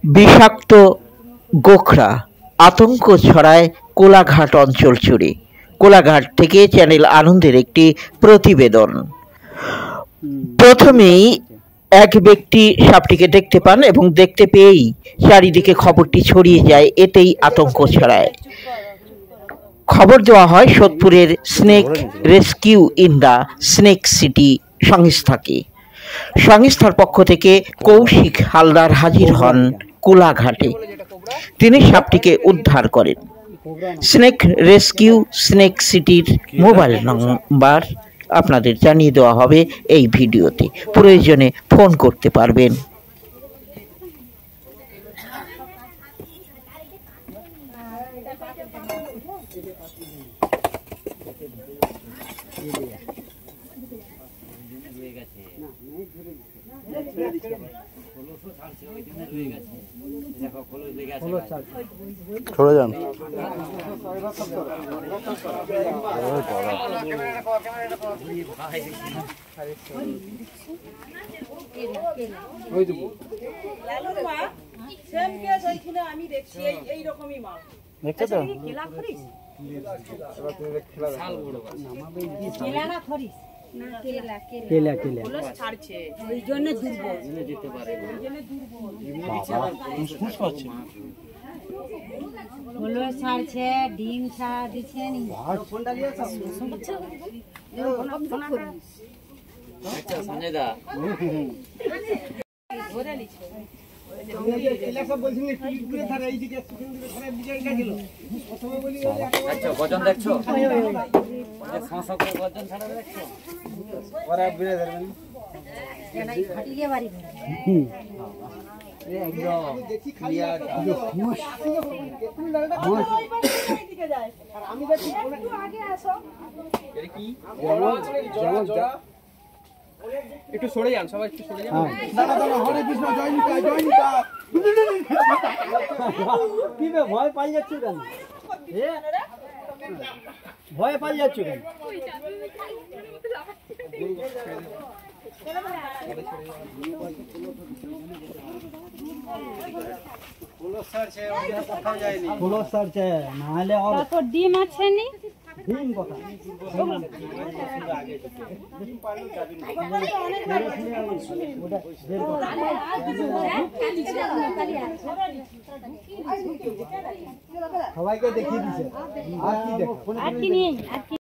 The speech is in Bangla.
বিষাক্ত গোখরা আতঙ্ক ছড়ায় কোলাঘাট অঞ্চল জুড়ে। কোলাঘাট থেকে চ্যানেল আনন্দের একটি প্রতিবেদন। প্রথমেই এক ব্যক্তি সাপটিকে দেখতে পান এবং দেখতে পেয়েই চারিদিকে খবরটি ছড়িয়ে যায়, এতেই আতঙ্ক ছড়ায়। খবর দেওয়া হয় সোদপুরের snake rescue in the snake city সংস্থাকে। সংস্থার পক্ষ থেকে কৌশিক হালদার হাজির হন কোলাঘাটে। তিনি সাপটিকে উদ্ধার করেন। স্নেক রেস্কিউ স্নেক সিটির মোবাইল নাম্বার আপনাদের জানিয়ে দেওয়া হবে এই ভিডিওতে, প্রয়োজনে ফোন করতে পারবেন। সরে যান। দেখছো তো? ছাড়ছে ডিম দিচ্ছে বজন দেখছো একটু সরে যান, সবাই একটু সরে যান। হরে কৃষ্ণ, জয় নিতা, জয় নিতা। কি বে, ভয় পাই যাচ্ছ কেন? ভয় পাই যাচ্ছ কেন? ডিম আছে নি? ডিম কথা সবাইকে দেখিয়ে দিচ্ছে। আর কি দেখো?